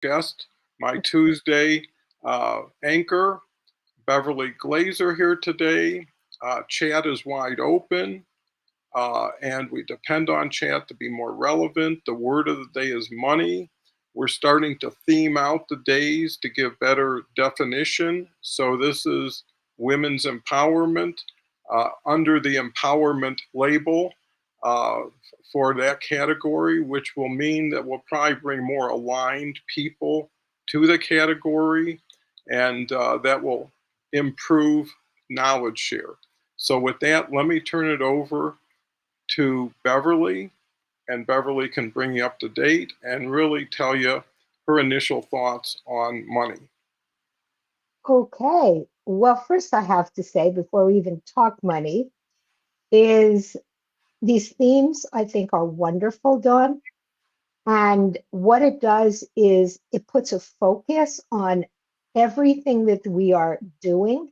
guest, my Tuesday anchor, Beverly Glazer, here today. Chat is wide open, and we depend on chat to be more relevant. The word of the day is money. We're starting to theme out the days to give better definition. So this is women's empowerment under the empowerment label uh, for that category, which will mean that we'll probably bring more aligned people to the category, and that will improve knowledge share. So with that, let me turn it over to Beverly, and Beverly can bring you up to date and really tell you her initial thoughts on money. Okay. Well, first I have to say, before we even talk money, is these themes I think are wonderful, Dawn. And what it does is it puts a focus on everything that we are doing.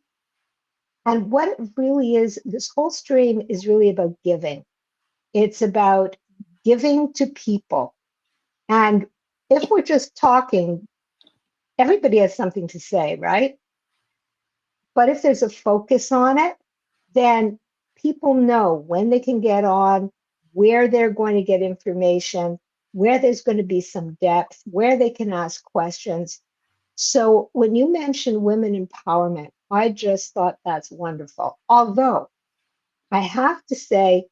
And what it really is, this whole stream is really about giving. It's about giving to people. And if we're just talking, everybody has something to say, right? But if there's a focus on it, then people know when they can get on, where they're going to get information, where there's going to be some depth, where they can ask questions. So when you mention women empowerment, I just thought that's wonderful. Although I have to say,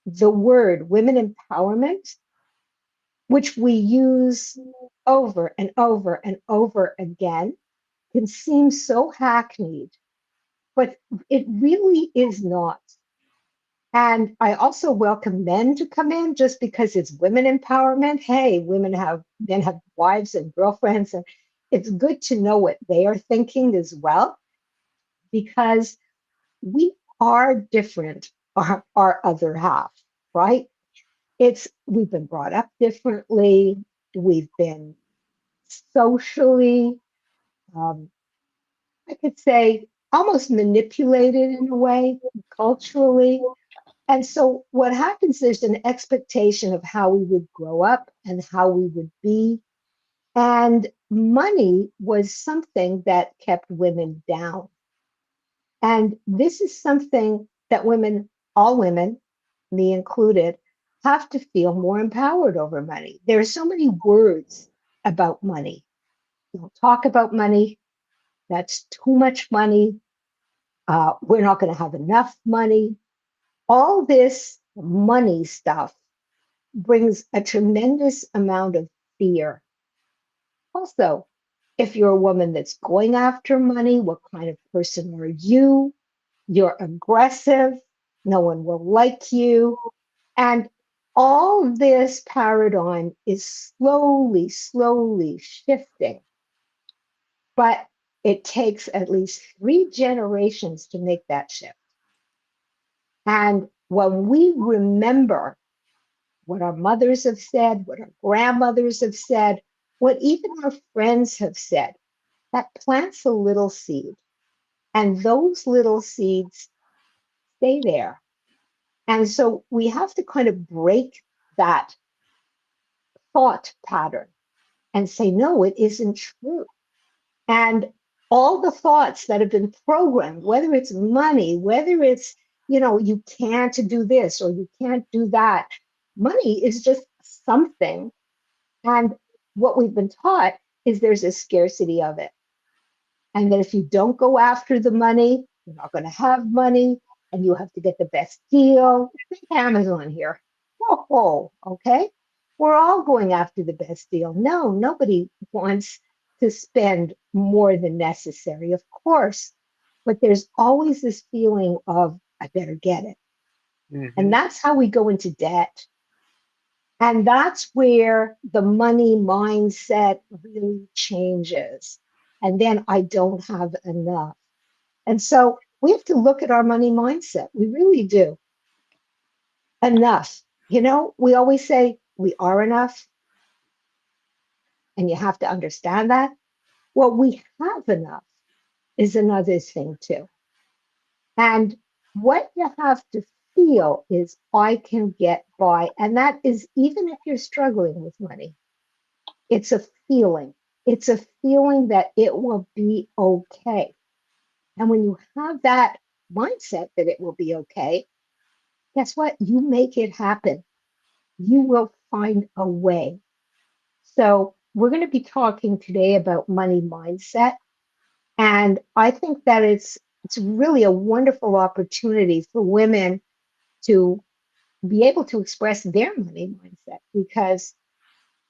the word women empowerment, which we use over and over and over again, can seem so hackneyed, but it really is not. And I also welcome men to come in just because it's women empowerment. Hey, men have wives and girlfriends, and it's good to know what they are thinking as well, because we are different, our other half, right? We've been brought up differently, we've been socially, um, I could say, almost manipulated in a way, culturally. And so what happens is an expectation of how we would grow up and how we would be. And money was something that kept women down. And this is something that women, all women, me included, have to feel more empowered over money. There are so many words about money. Don't talk about money. That's too much money. We're not going to have enough money. All this money stuff brings a tremendous amount of fear. Also, if you're a woman that's going after money, what kind of person are you? You're aggressive, no one will like you. And all this paradigm is slowly, slowly shifting. But it takes at least 3 generations to make that shift. And when we remember what our mothers have said, what our grandmothers have said, what even our friends have said, that plants a little seed. And those little seeds stay there. And so we have to kind of break that thought pattern and say, no, it isn't true. And all the thoughts that have been programmed, whether it's money, whether it's, you can't do this or you can't do that, money is just something. And what we've been taught is there's a scarcity of it. And that if you don't go after the money, you're not going to have money and you have to get the best deal. Think Amazon here. Oh, okay. We're all going after the best deal. No, nobody wants to spend more than necessary, of course. But there's always this feeling of, I better get it. And Mm-hmm. that's how we go into debt. And that's where the money mindset really changes. And then I don't have enough. And so we have to look at our money mindset. We really do. Enough. We always say we are enough, and you have to understand that. Well, we have enough is another thing, too. And what you have to feel is, I can get by. And that is even if you're struggling with money, it's a feeling. It's a feeling that it will be okay. And when you have that mindset that it will be okay, guess what? You make it happen. You will find a way. So, we're going to be talking today about money mindset. And I think that it's really a wonderful opportunity for women to be able to express their money mindset. Because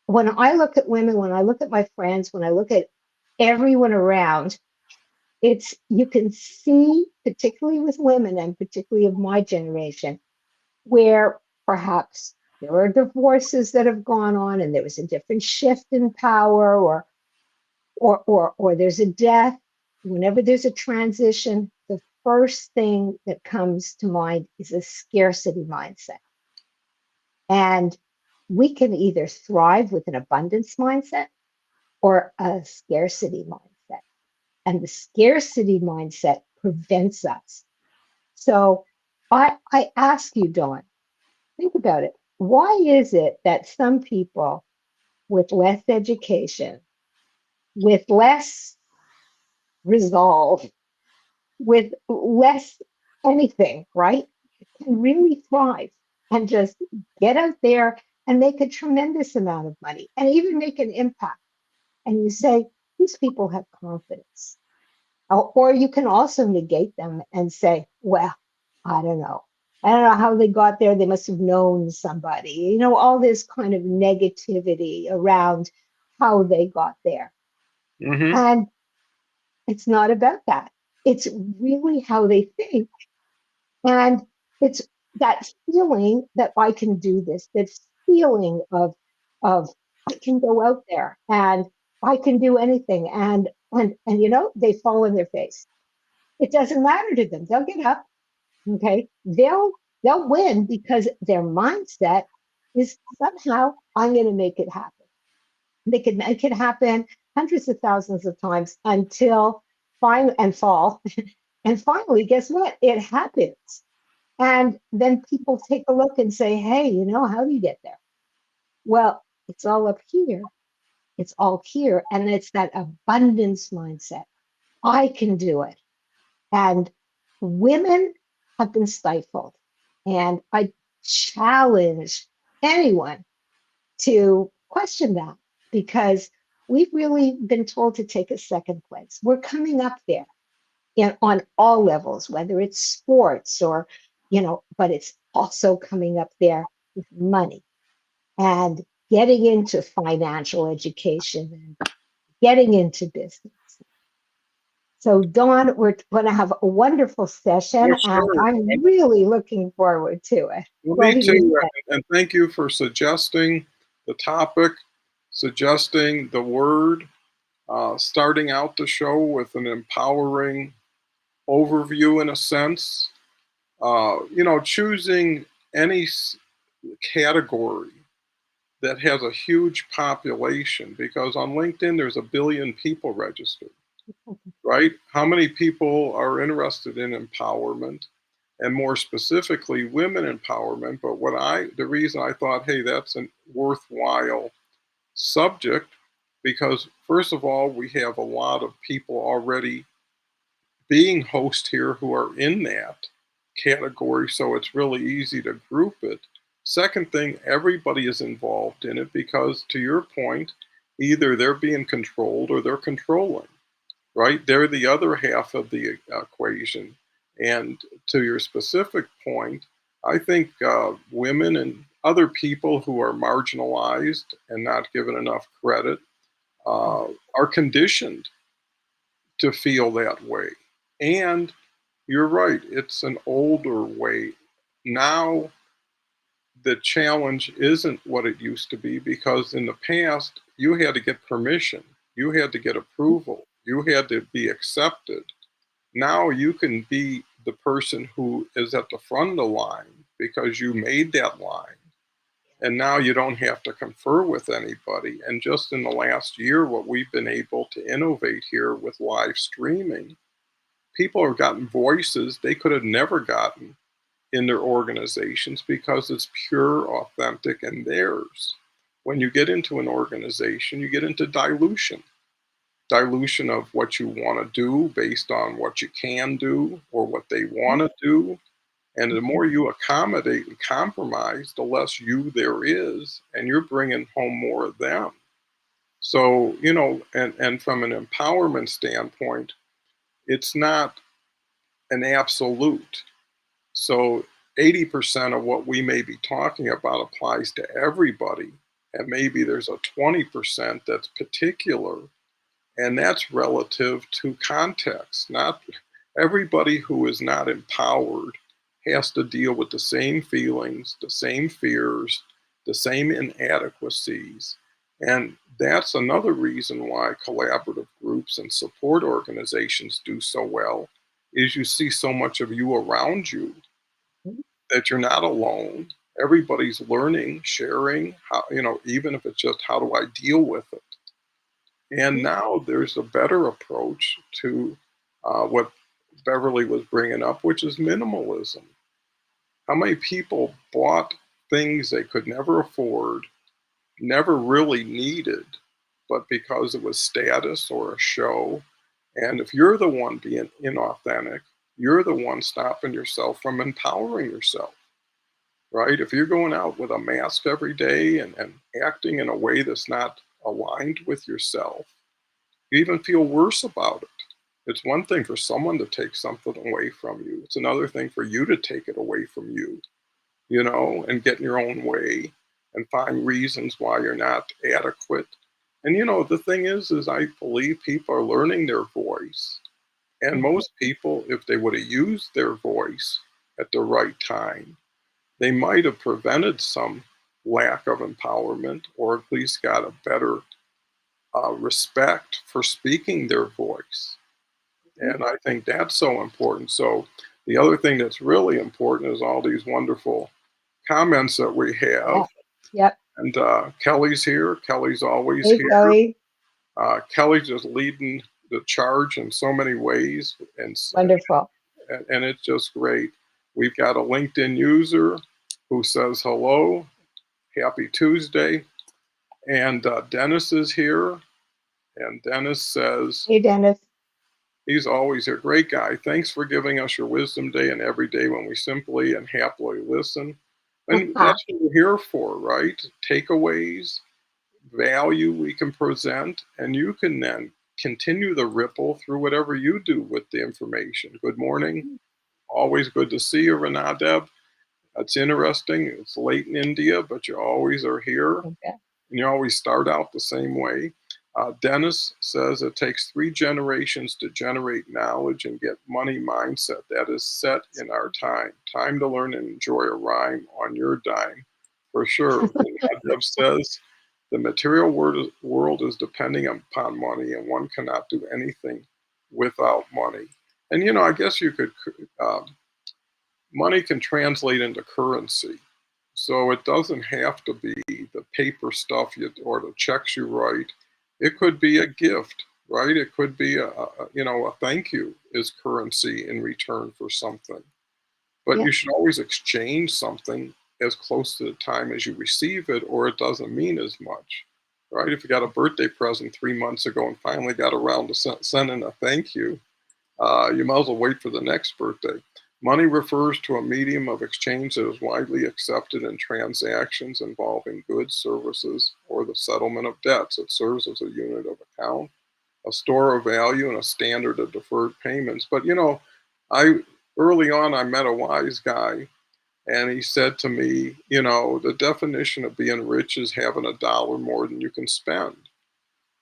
when I look at women, when I look at my friends, when I look at everyone around, it's you can see, particularly with women and particularly of my generation, where perhaps there are divorces that have gone on and there was a different shift in power, or there's a death. Whenever there's a transition, the first thing that comes to mind is a scarcity mindset. And we can either thrive with an abundance mindset or a scarcity mindset. And the scarcity mindset prevents us. So I ask you, Dawn, think about it. Why is it that some people with less education, with less resolve, with less anything, right, can really thrive and just get out there and make a tremendous amount of money and even make an impact? And you say, these people have confidence. Or you can also negate them and say, well, I don't know. I don't know how they got there. They must have known somebody, all this kind of negativity around how they got there. Hmm. And it's not about that. It's really how they think. And it's that feeling that I can do this, this feeling of I can go out there and I can do anything. And they fall on their face. It doesn't matter to them. They'll get up. Okay. They'll win because their mindset is somehow I'm going to make it happen. They can make it happen hundreds of thousands of times until finally and fall. And finally, guess what? It happens. And then people take a look and say, hey, how do you get there? Well, it's all up here. It's all here. And it's that abundance mindset. I can do it. And women have been stifled. And I challenge anyone to question that because we've really been told to take a second place. We're coming up there on all levels, whether it's sports or, but it's also coming up there with money and getting into financial education and getting into business. So, Dawn, we're going to have a wonderful session, Yes, and sir. I'm really looking forward to it. Well, What me do you too. think? And thank you for suggesting the topic, suggesting the word, starting out the show with an empowering overview in a sense. Choosing any category that has a huge population because on LinkedIn there's a billion people registered, right? How many people are interested in empowerment and more specifically women empowerment? But the reason I thought, hey, that's a worthwhile subject because first of all, we have a lot of people already being host here who are in that category, so it's really easy to group it. Second thing, everybody is involved in it because, to your point, either they're being controlled or they're controlling, right? They're the other half of the equation. And to your specific point, I think women and other people who are marginalized and not given enough credit are conditioned to feel that way. And you're right, it's an older way. Now, the challenge isn't what it used to be because in the past, you had to get permission, you had to get approval, you had to be accepted. Now you can be the person who is at the front of the line because you made that line. And now you don't have to confer with anybody. And just in the last year, what we've been able to innovate here with live streaming, people have gotten voices they could have never gotten in their organizations because it's pure, authentic, and theirs. When you get into an organization, you get into dilution. dilution of what you want to do based on what you can do or what they want to do. And the Mhm. more you accommodate and compromise, the less you there is, and you're bringing home more of them. So, and from an empowerment standpoint, it's not an absolute. So 80% of what we may be talking about applies to everybody. And maybe there's a 20% that's particular, and that's relative to context. Not everybody who is not empowered has to deal with the same feelings, the same fears, the same inadequacies. And that's another reason why collaborative groups and support organizations do so well is you see so much of you around you, that you're not alone. Everybody's learning, sharing, how, even if it's just how do I deal with it. And now there's a better approach to what Beverly was bringing up, which is minimalism. How many people bought things they could never afford, never really needed, but because it was status or a show? And if you're the one being inauthentic, you're the one stopping yourself from empowering yourself, right? If you're going out with a mask every day and acting in a way that's not aligned with yourself, you even feel worse about it. It's one thing for someone to take something away from you. It's another thing for you to take it away from you, and get in your own way and find reasons why you're not adequate. And the thing is I believe people are learning their voice. And Mhm. most people, if they would have used their voice at the right time, they might have prevented some lack of empowerment, or at least got a better respect for speaking their voice. Mhm. And I think that's so important. So, the other thing that's really important is all these wonderful comments that we Yeah. have. Yep. And Kelly's here. Kelly's always Hey, here. Kelly. Kelly's just leading the charge in so many ways. Wonderful. And it's just great. We've got a LinkedIn user who says hello, happy Tuesday. And Dennis is here. And Dennis says, Hey, Dennis. he's always a great guy. Thanks for giving us your wisdom day and every day when we simply and happily listen. And that's what we're here for, right? Takeaways, value we can present, and you can then continue the ripple through whatever you do with the information. Good morning. Always good to see you, Renadeb. That's interesting. It's late in India, but you always are here, Okay. and you always start out the same way. Dennis says it takes 3 generations to generate knowledge and get money mindset. That is set in our time. Time to learn and enjoy a rhyme on your dime, for sure. Deb says the material world is depending upon money, and one cannot do anything without money. And I guess you could, money can translate into currency. So it doesn't have to be the paper stuff or the checks you write. It could be a gift, right? It could be a thank you is currency in return for something. But Yeah. you should always exchange something as close to the time as you receive it, or it doesn't mean as much, right? If you got a birthday present 3 months ago and finally got around to sending a thank you, you might as well wait for the next birthday. Money refers to a medium of exchange that is widely accepted in transactions involving goods, services, or the settlement of debts. It serves as a unit of account, a store of value, and a standard of deferred payments. But I early on I met a wise guy, and he said to me, the definition of being rich is having $1 more than you can spend,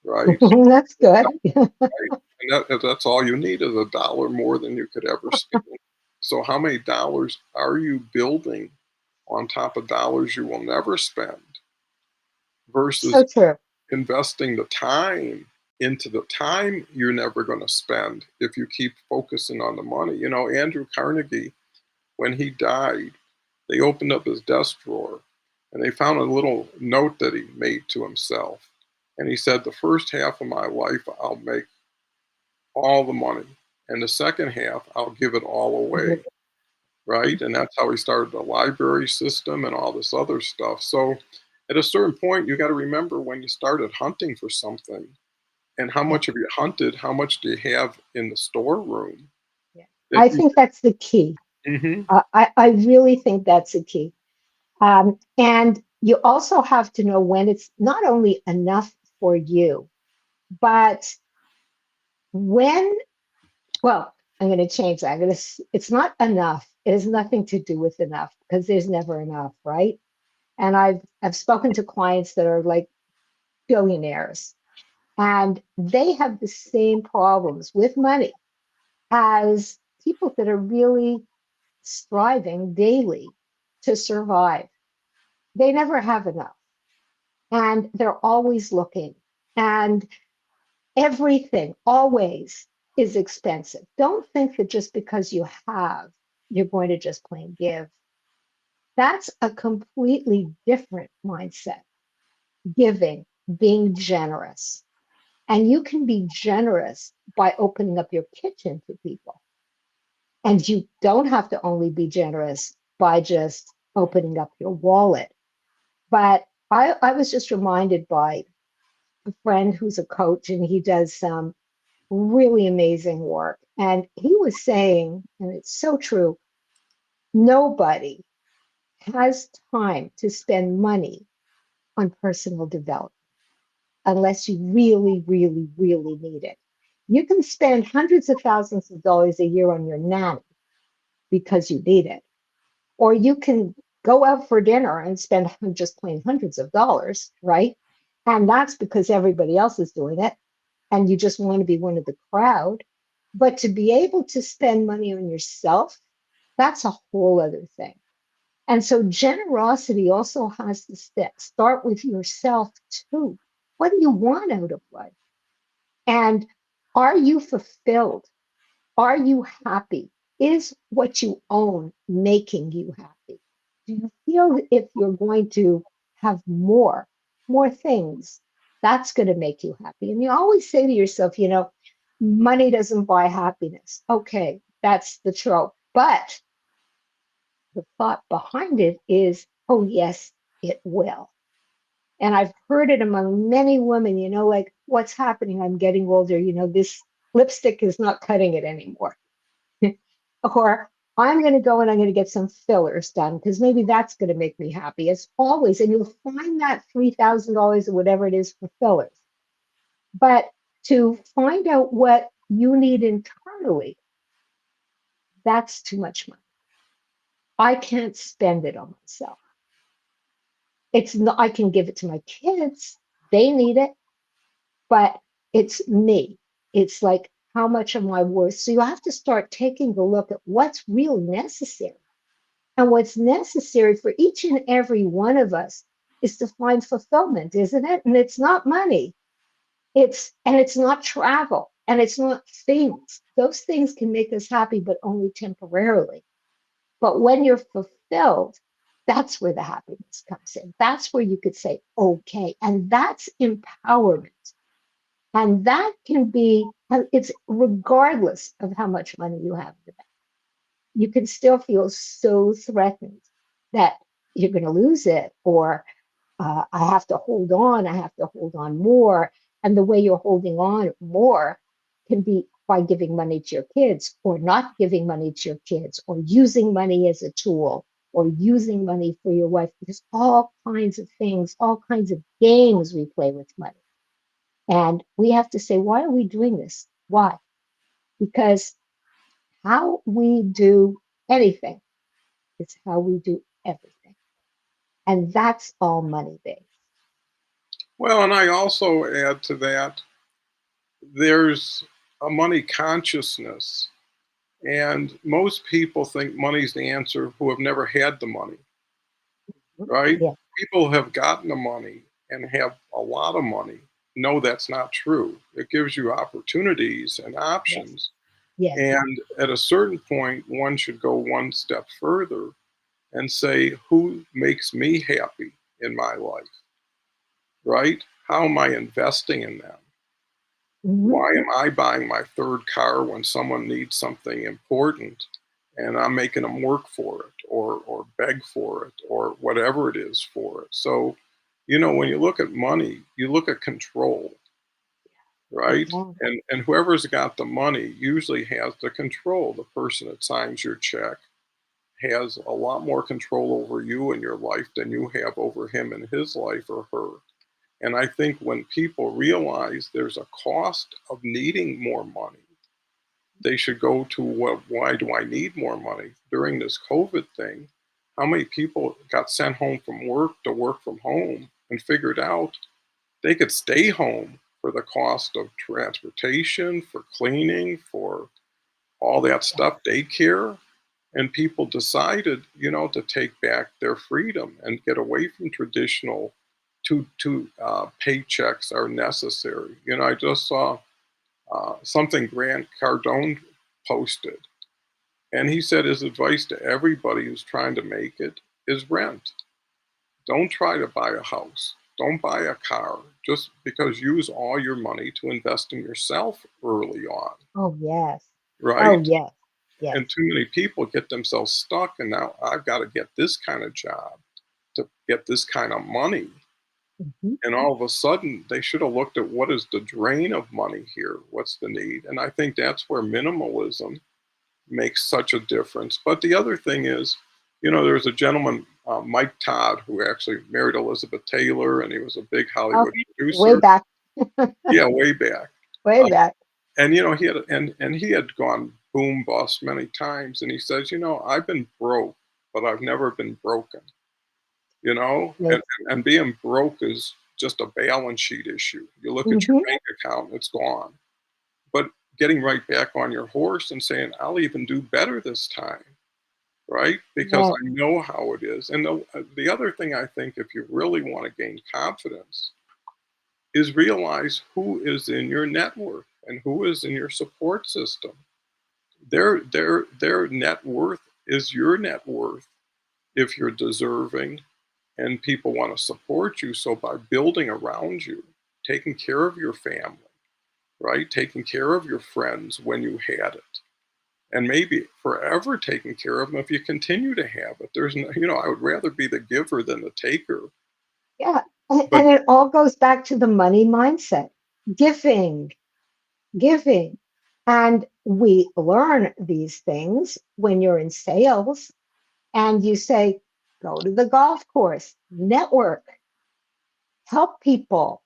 right? That's good. Right? And that's all you need is $1 more than you could ever spend. So how many dollars are you building on top of dollars you will never spend versus So true. investing the time into the time you're never going to spend if you keep focusing on the money? Andrew Carnegie, when he died, they opened up his desk drawer and they found a little note that he made to himself. And he said, the first half of my life, I'll make all the money. And the second half, I'll give it all away. Right. And that's how he started the library system and all this other stuff. So at a certain point, you got to remember when you started hunting for something, And how Yeah. much have you hunted? How much do you have in the storeroom Yeah. that I you? think that's the key. Mhm. I really think that's the key. And you also have to know when it's not only enough for you, but when, well, I'm going to change that. It's not enough. It has nothing to do with enough because there's never enough, right? And I've spoken to clients that are like billionaires, and they have the same problems with money as people that are really striving daily to survive. They never have enough, and they're always looking, and everything always is expensive. Don't think that just because you have, you're going to just plain give. That's a completely different mindset. Giving, being generous. And you can be generous by opening up your kitchen to people. And you don't have to only be generous by just opening up your wallet. But I was just reminded by a friend who's a coach, and he does some really amazing work. And he was saying, and it's so true, nobody has time to spend money on personal development unless you really, really, really need it. You can spend hundreds of thousands of dollars a year on your nanny because you need it, or you can go out for dinner and spend just plain hundreds of dollars, right? And that's because everybody else is doing it and you just want to be one of the crowd. But to be able to spend money on yourself, that's a whole other thing. And so generosity also has to start with yourself too. What do you want out of life? And are you fulfilled? Are you happy? Is what you own making you happy? Do you feel if you're going to have more things, that's going to make you happy? And you always say to yourself, money doesn't buy happiness. Okay, that's the trope. But the thought behind it is, oh, yes, it will. And I've heard it among many women, like, what's happening? I'm getting older. This lipstick is not cutting it anymore. Or I'm going to go and I'm going to get some fillers done because maybe that's going to make me happy. It's always, and you'll find that $3,000 or whatever it is for fillers. But to find out what you need internally, that's too much money. I can't spend it on myself. It's not, I can give it to my kids. They need it, but it's me. It's like, how much am I worth? So you have to start taking a look at what's really necessary. And what's necessary for each and every one of us is to find fulfillment, isn't it? And it's not money. It's not travel and it's not things. Those things can make us happy, but only temporarily. But when you're fulfilled, that's where the happiness comes in. That's where you could say, okay. And that's empowerment. And that can be, it's regardless of how much money you have in the bank. You can still feel so threatened that you're going to lose it, or I have to hold on, I have to hold on more. And the way you're holding on more can be by giving money to your kids, or not giving money to your kids, or using money as a tool, or using money for your wife. There's all kinds of things, all kinds of games we play with money. And we have to say, why are we doing this? Why? Because how we do anything is how we do everything. And that's all money based. Well, and I also add to that, there's a money consciousness. And most people think money's the answer who have never had the money, right? Yeah, People have gotten the money and have a lot of money. No, that's not true. It gives you opportunities and yes, options. yes. And at a certain point, one should go one step further and say, who makes me happy in my life, right? How am I investing in them? Mhm. Why am I buying my third car when someone needs something important and I'm making them work for it, or beg for it, or whatever it is for it? So, when you look at money, you look at control. right? Yeah. And whoever's got the money usually has the control. The person that signs your check has a lot more control over you and your life than you have over him and his life or her. And I think when people realize there's a cost of needing more money, they should go to why do I need more money? During this COVID thing, how many people got sent home from work to work from home and figured out they could stay home for the cost of transportation, for cleaning, for all that stuff, daycare. And people decided, to take back their freedom and get away from traditional two paychecks are necessary. I just saw something Grant Cardone posted, and he said his advice to everybody who's trying to make it is rent. Don't try to buy a house. Don't buy a car just because use all your money to invest in yourself early on, Oh, yes. Oh, right? yes. Yes. And too many people get themselves stuck, and now I've got to get this kind of job to get this kind of money. Mhm. And all of a sudden, they should have looked at what is the drain of money here? What's the need? And I think that's where minimalism makes such a difference. But the other thing is, there's a gentleman, Mike Todd, who actually married Elizabeth Taylor, and he was a big Oh, Hollywood way producer. back, Yeah, way back. way Uh, back. and he had and he had gone boom bust many times. And he says, I've been broke, but I've never been broken. Yes. And being broke is just a balance sheet issue. You look at your Hmm. bank account, it's gone. But getting right back on your horse and saying, I'll even do better this time, right? Because Yes. I know how it is. And the other thing I think, if you really want to gain confidence, is realize who is in your network and who is in your support system. Their net worth is your net worth if you're deserving and people want to support you. So by building around you, taking care of your family, right? Taking care of your friends when you had it, and maybe forever taking care of them if you continue to have it. There's no, I would rather be the giver than the taker. Yeah. And, But and it all goes back to the money mindset. Giving, giving. And we learn these things when you're in sales and you say, go to the golf course, network, help people,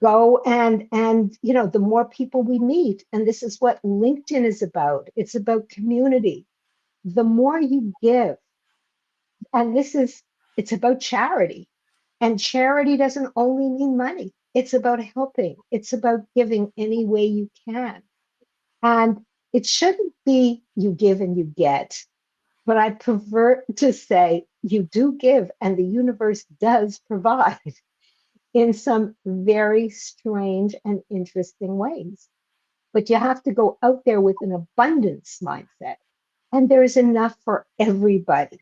go and the more people we meet, and this is what LinkedIn is about. It's about community. The more you give, and it's about charity. And charity doesn't only mean money. It's about helping. It's about giving any way you can. And it shouldn't be you give and you get, but I prefer to say you do give and the universe does provide in some very strange and interesting ways. But you have to go out there with an abundance mindset. And there's enough for everybody.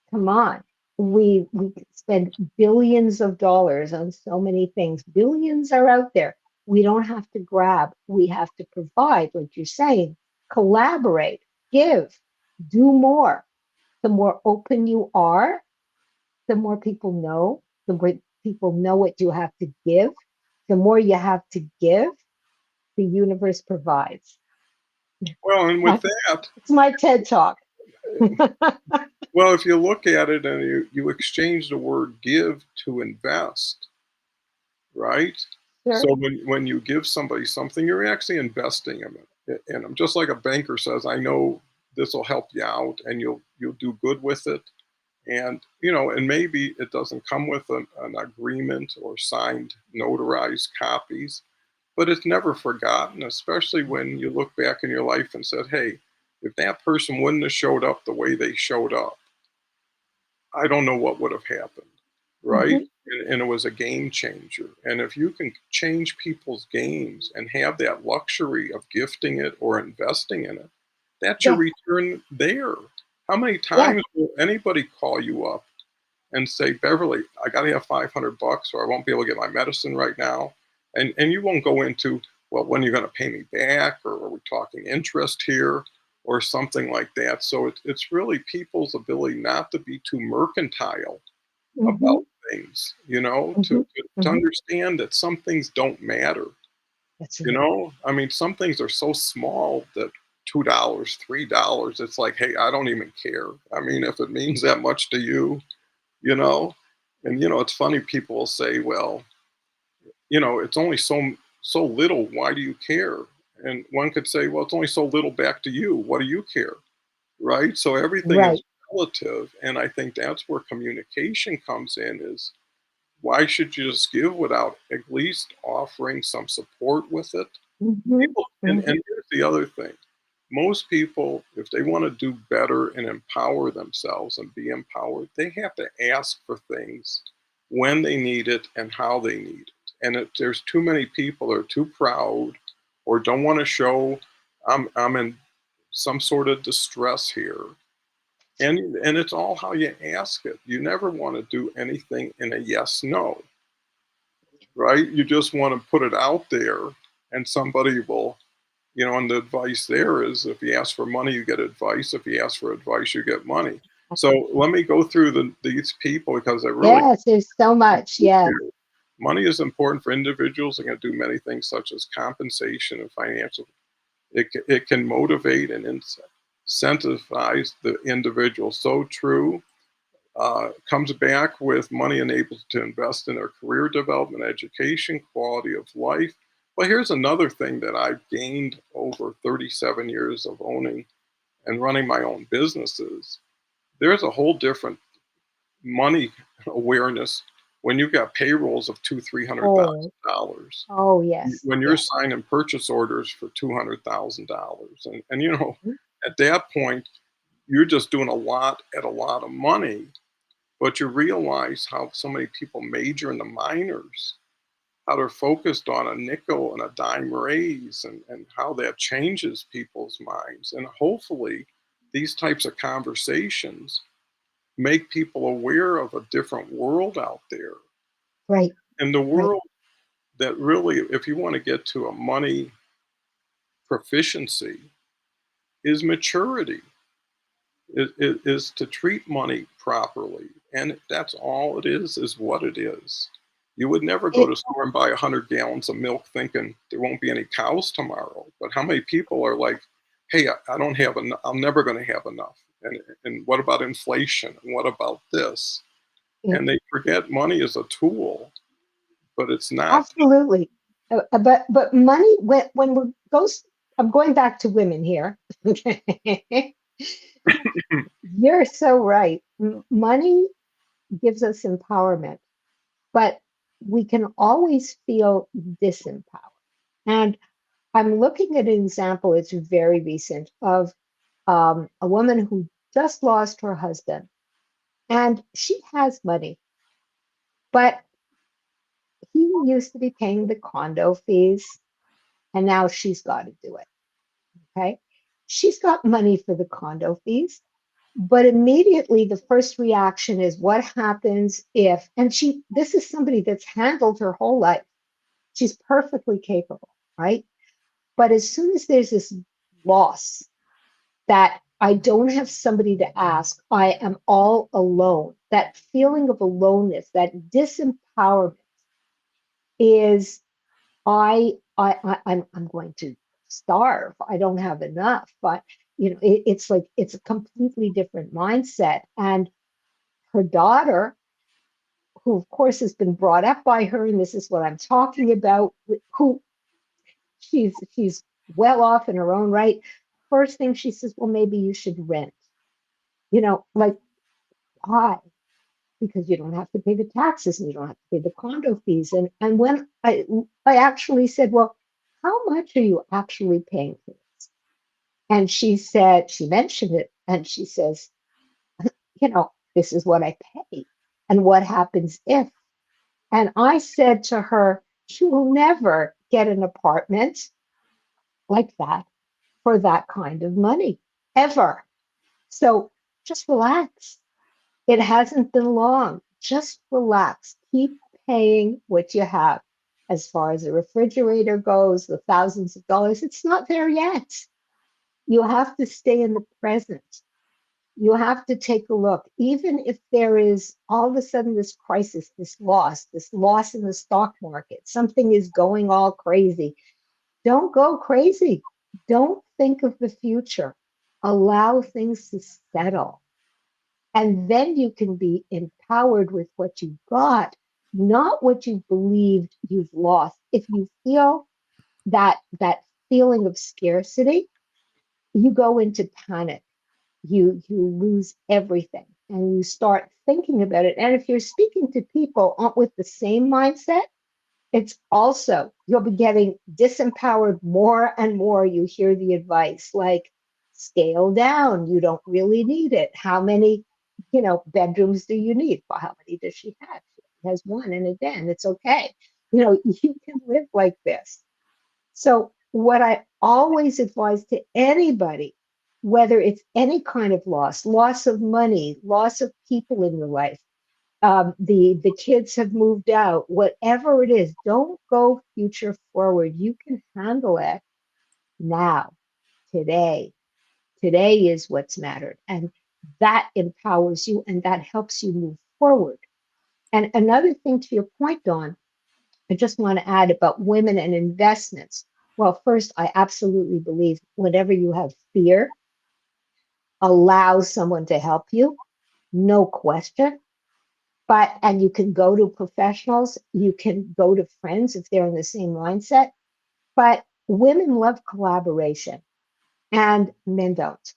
Come on. We spend billions of dollars on so many things. Billions are out there. We don't have to grab, we have to provide, like you're saying, collaborate, give, do more. The more open you are, the more people know, the more people know what you have to give. The more you have to give, the universe provides. well, and with That's that, it's my TED talk. well, if you look at it and you exchange the word give to invest, right? Sure. So when you give somebody something, you're actually investing in them. Just like a banker says, I know this will help you out and you'll do good with it. And and maybe it doesn't come with an agreement or signed notarized copies, but it's never forgotten, especially when you look back in your life and said, hey, if that person wouldn't have showed up the way they showed up, I don't know what would have happened, right? Mhm. And it was a game changer. And if you can change people's games and have that luxury of gifting it or investing in it, that's your Yeah. return there. How many Yeah. times will anybody call you up and say, Beverly, I got to have $500 or I won't be able to get my medicine right now? And you won't go into, well, when are you going to pay me back? Or are we talking interest here? Or something like that. So it's really people's ability not to be too mercantile Hmm. about things, you know, Hmm. to Hmm. understand that some things don't matter. That's You right. know, I mean, some things are so small that $2, $3, it's like, hey, I don't even care. I mean, if it means that much to you, you know, and it's funny. People will say, well, it's only so little. Why do you care? And one could say, well, it's only so little back to you. What do you care? Right? So everything is Right. relative, and I think that's where communication comes in. Is why should you just give without at least offering some support with it? Hmm. People, and Hmm. here's the other thing. Most people, if they want to do better and empower themselves and be empowered, they have to ask for things when they need it and how they need it. And if there's too many people that are too proud or don't want to show I'm in some sort of distress here. And it's all how you ask it. You never want to do anything in a yes no, right? You just want to put it out there and somebody will, and the advice there is if you ask for money, you get advice. If you ask for advice, you get money. So let me go through these people because I really Yes, there's so much. Yes. money is important for individuals. They can do many things such as compensation and financial. It can motivate and incentivize the individual. So true. Comes back with money enabled to invest in their career development, education, quality of life. Well, here's another thing that I've gained over 37 years of owning and running my own businesses. There's a whole different money awareness when you've got payrolls of two, Oh, $300,000. oh, yes. When you're Yes. signing purchase orders for $200,000, and Mhm. at that point, you're just doing a lot at a lot of money, but you realize how so many people major in the minors, how they're focused on a nickel and a dime raise, and how that changes people's minds. And hopefully, these types of conversations make people aware of a different world out there. Right. And the Right. world that really, if you want to get to a money proficiency, is maturity, is to treat money properly. And that's all it is what it is. You would never go It, to the store and buy 100 gallons of milk thinking there won't be any cows tomorrow. But how many people are like, hey, I don't have enough. I'm never going to have enough. And what about inflation? And what about this? it And they forget money is a tool, but it's not. absolutely. But money when we goes. I'm going back to women here. You're so right. Money gives us empowerment, but we can always feel disempowered. And I'm looking at an example, it's very recent, of a woman who just lost her husband. And she has money, but he used to be paying the condo fees, and now she's got to do it. Okay. She's got money for the condo fees, but immediately the first reaction is what happens if, and this is somebody that's handled her whole life. She's perfectly capable, right? But as soon as there's this loss that I don't have somebody to ask, I am all alone. That feeling of aloneness, that disempowerment is I'm going to starve. I don't have enough. But it's like it's a completely different mindset. And her daughter, who of course has been brought up by her, and this is what I'm talking about, who she's well off in her own right. First thing she says, well, maybe you should rent. Like why? Because you don't have to pay the taxes and you don't have to pay the condo fees. And when I actually said, well, how much are you actually paying for this? And she mentioned it, and she says, this is what I pay. And what happens if? And I said to her, you will never get an apartment like that for that kind of money, ever. So just relax. It hasn't been long. Just relax. Keep paying what you have. As far as the refrigerator goes, the thousands of dollars, it's not there yet. You have to stay in the present. You have to take a look. Even if there is all of a sudden this crisis, this loss in the stock market, something is going all crazy. Don't go crazy. Don't think of the future. Allow things to settle. And then you can be empowered with what you got, not what you believed you've lost. If you feel that feeling of scarcity, you go into panic. You lose everything and you start thinking about it. And if you're speaking to people with the same mindset, it's also, you'll be getting disempowered more and more. You hear the advice like, scale down, you don't really need it. How many, bedrooms do you need? Well, how many does she have? She has one and a den. It's okay. You can live like this. So, what I always advise to anybody, whether it's any kind of loss of money, loss of people in your life, the kids have moved out, whatever it is, don't go future forward. You can handle it now, today. Today is what's mattered, and that empowers you, and that helps you move forward. And another thing to your point, Dawn, I just want to add about women and investments. Well, first, I absolutely believe whenever you have fear, allow someone to help you, no question. And you can go to professionals, you can go to friends if they're in the same mindset. But women love collaboration and men don't.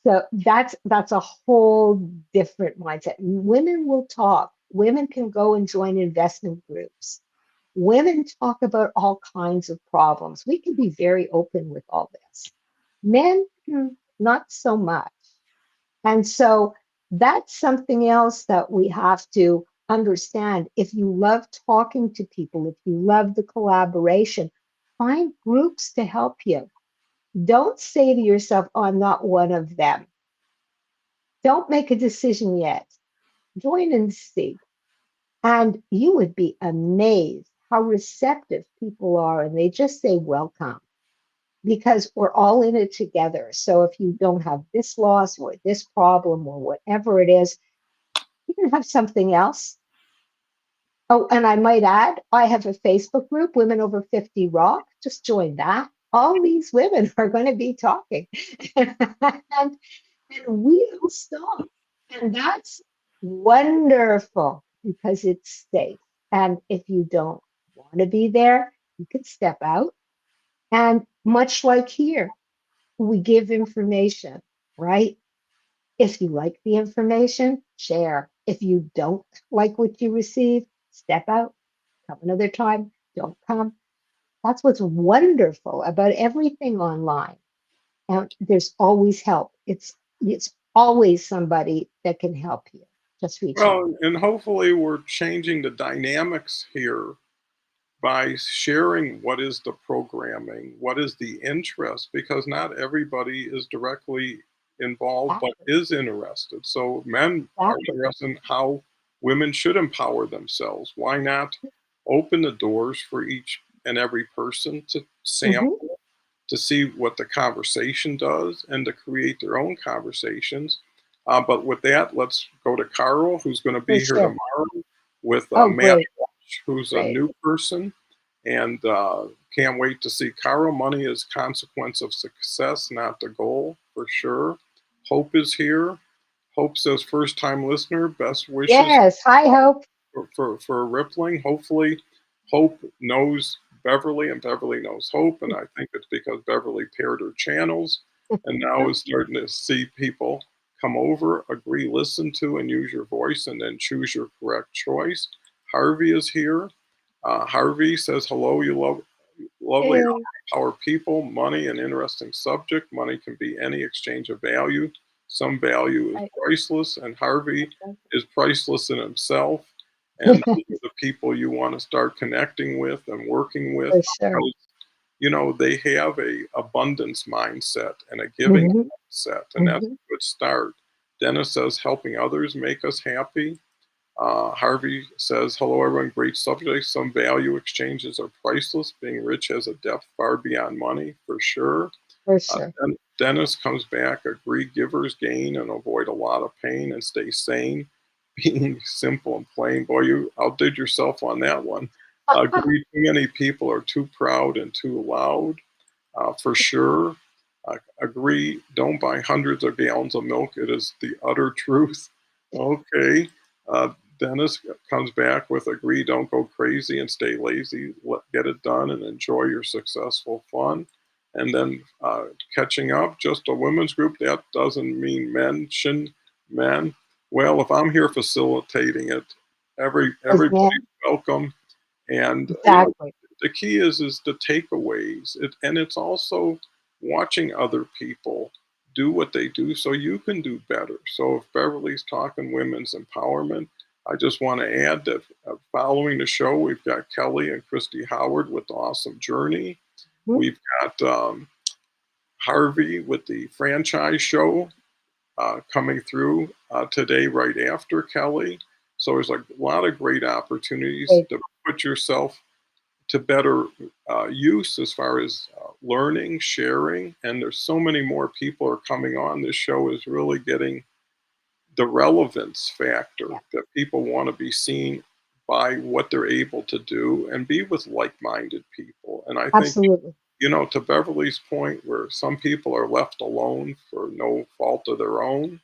So that's a whole different mindset. Women will talk. Women can go and join investment groups. Women talk about all kinds of problems. We can be very open with all this. Men, not so much. And so that's something else that we have to understand. If you love talking to people, if you love the collaboration, find groups to help you. Don't say to yourself, oh, I'm not one of them. Don't make a decision yet. Join and see. And you would be amazed how receptive people are. And they just say, welcome, because we're all in it together. So if you don't have this loss or this problem or whatever it is, you can have something else. Oh, and I might add, I have a Facebook group, Women Over 50 Rock. Just join that. All these women are going to be talking. and we don't stop. And that's wonderful because it's safe. And if you don't want to be there, you can step out. And much like here, we give information, right? If you like the information, share. If you don't like what you receive, step out, come another time, don't come. That's what's wonderful about everything online. And there's always help. It's always somebody that can help you. Just reach out. Well, and hopefully we're changing the dynamics here by sharing what is the programming, what is the interest, because not everybody is directly involved but Exactly. is interested. So men are Exactly. interested in how women should empower themselves. Why not open the doors for each and every person to Hmm. sample, to see what the conversation does, and to create their own conversations. But with that, let's go to Carl, who's going to For be here sure. tomorrow with Oh, Matt great. Walsh, who's a Great. new person. And can't wait to see Carl. Money is consequence of success, not the goal, for sure. Hope is here. Hope says first time listener, best wishes Yes. Hi, Hope. for Rippling. Hopefully, Hope knows Beverly and Beverly knows Hope. And I think it's because Beverly paired her channels and now is starting to see people come over, agree, listen to, and use your voice and then choose your correct choice. Harvey is here. Harvey says, hello, you lovely Hey. our people, money, an interesting subject. Money can be any exchange of value. Some value is Right. priceless, and Harvey is priceless in himself. And those are the people you want to start connecting with and working with For sure. because they have a abundance mindset and a giving Hmm. mindset, and that's Hmm. a good start. Dennis says helping others make us happy. Harvey says, hello, everyone. Great subject. Some value exchanges are priceless. Being rich has a depth far beyond money, for sure. For Uh, sure. Dennis comes back, agree, givers gain and avoid a lot of pain and stay sane. Being simple and plain. Boy, you outdid yourself on that one. Agree, too many people are too proud and too loud. For sure. Agree, don't buy hundreds of gallons of milk. It is the utter truth. Okay. Uh, Dennis comes back with agree, don't go crazy and stay lazy. Get it done and enjoy your successful fun. And then catching up, just a women's group, that doesn't mean mention men. Well, if I'm here facilitating it, Yes, everybody's ma'am. welcome. And Exactly. the key is the takeaways, and it's also watching other people do what they do so you can do better. So if Beverly's talking women's empowerment, I just want to add that following the show, we've got Kelly and Christy Howard with Awesome Journey. Mhm. We've got Harvey with the franchise show coming through today, right after Kelly. So there's a lot of great opportunities Great. to put yourself to better use as far as learning, sharing, and there's so many more people are coming on. This show is really getting the relevance factor Yeah, that people want to be seen by what they're able to do and be with like-minded people. And I think, absolutely. to Beverly's point, where some people are left alone for no fault of their own,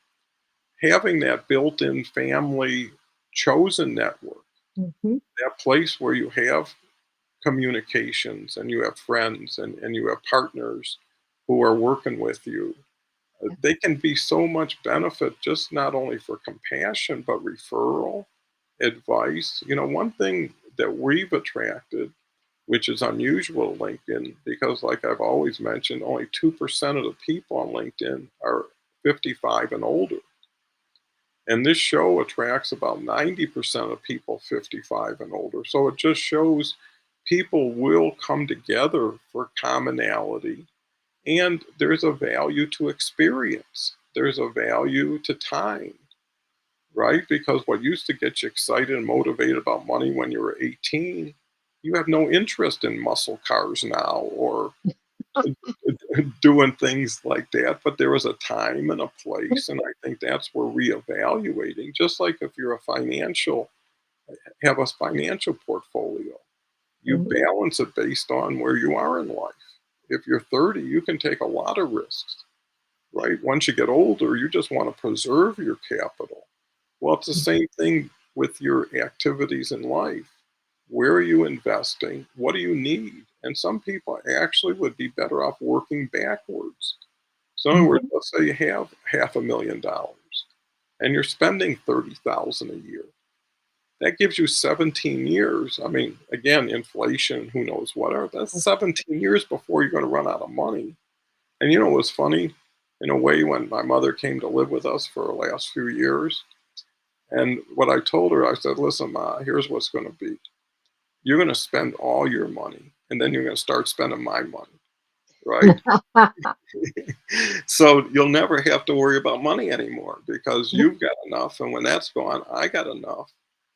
having that built-in family chosen network, Hmm. that place where you have communications and you have friends and you have partners who are working with you. They can be so much benefit, just not only for compassion, but referral, advice. One thing that we've attracted, which is unusual at LinkedIn, because like I've always mentioned, only 2% of the people on LinkedIn are 55 and older. And this show attracts about 90% of people 55 and older. So it just shows people will come together for commonality. And there's a value to experience, there's a value to time, right? Because what used to get you excited and motivated about money when you were 18, you have no interest in muscle cars now or doing things like that. But there was a time and a place. And I think that's where reevaluating, just like if you're have a financial portfolio, you Mhm. balance it based on where you are in life. If you're 30, you can take a lot of risks, right? Once you get older, you just want to preserve your capital. Well, it's the same thing with your activities in life. Where are you investing? What do you need? And some people actually would be better off working backwards. So, in other words, Mhm. let's say you have $500,000 and you're spending 30,000 a year. That gives you 17 years. I mean, again, inflation, who knows what are. That's 17 years before you're going to run out of money. And it was funny in a way when my mother came to live with us for the last few years. And what I told her, I said, listen, Ma, here's what's going to be. You're going to spend all your money, and then you're going to start spending my money, right? So you'll never have to worry about money anymore because you've got enough. And when that's gone, I got enough.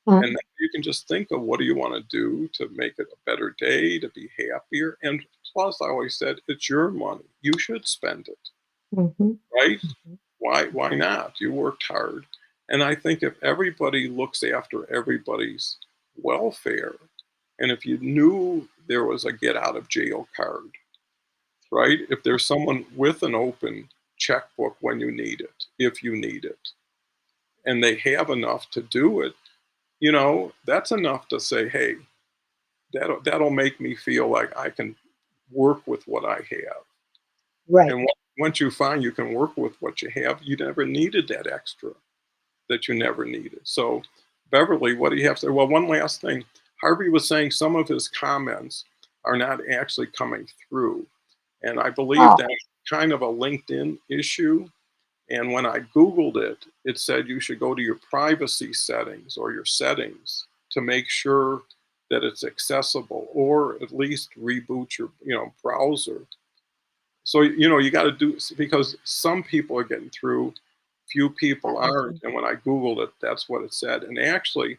And then you can just think of what do you want to do to make it a better day, to be happier. And plus, I always said, it's your money. You should spend it, Mhm. right? Mhm. Why not? You worked hard. And I think if everybody looks after everybody's welfare, and if you knew there was a get out of jail card, right? If there's someone with an open checkbook when you need it, if you need it, and they have enough to do it, that's enough to say, hey, that'll make me feel like I can work with what I have. Right. And once you find you can work with what you have, you never needed that extra that you never needed. So, Beverly, what do you have to say? Well, one last thing. Harvey was saying some of his comments are not actually coming through. And I believe Oh, that's kind of a LinkedIn issue. And when I Googled it, it said you should go to your privacy settings or your settings to make sure that it's accessible or at least reboot your browser. So you got to do, because some people are getting through, few people aren't. mhm. And when I Googled it, that's what it said. And actually,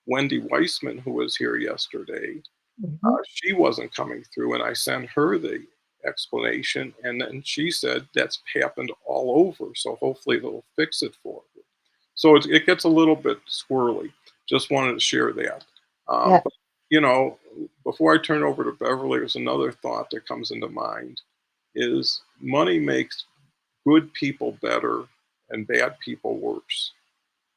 Wendy Weissman, who was here yesterday, Mhm. she wasn't coming through, and I sent her the explanation. And then she said that's happened all over. So hopefully they'll fix it for her. So it gets a little bit squirrely. Just wanted to share that. Yeah, But, you know, before I turn over to Beverly, there's another thought that comes into mind is money makes good people better and bad people worse,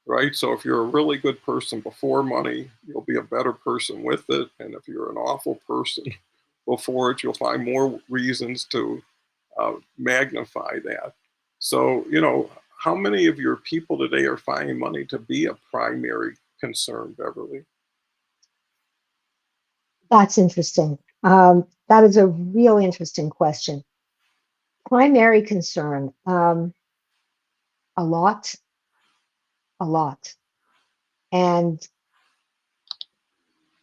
right? So if you're a really good person before money, you'll be a better person with it. And if you're an awful person before it, you'll find more reasons to magnify that. So, you know, how many of your people today are finding money to be a primary concern, Beverly? that's interesting. That is a real interesting question. Primary concern, a lot, a lot. And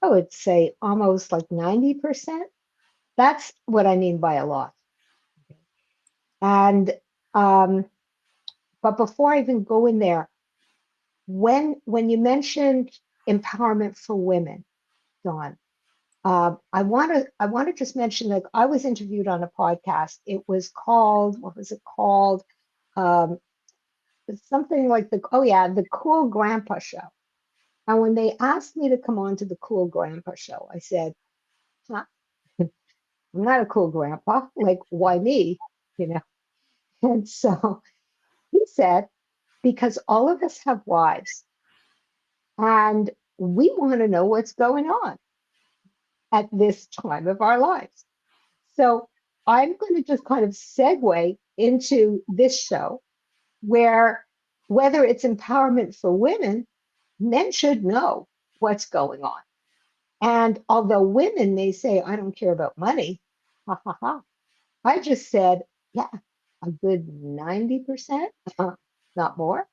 I would say almost like 90%. That's what I mean by a lot. And um, but before I even go in there, when you mentioned empowerment for women, Dawn, I want to just mention that I was interviewed on a podcast. It was called, what was it called? Um, Something like the Cool Grandpa Show. And when they asked me to come on to the Cool Grandpa Show, I said, "Huh, I'm not a cool grandpa. Like, why me? You know?" And so he said, because all of us have wives and we want to know what's going on at this time of our lives. So I'm going to just kind of segue into this show where whether it's empowerment for women, men should know what's going on. And although women may say, I don't care about money, ha ha ha, I just said, yeah, a good 90%, not more,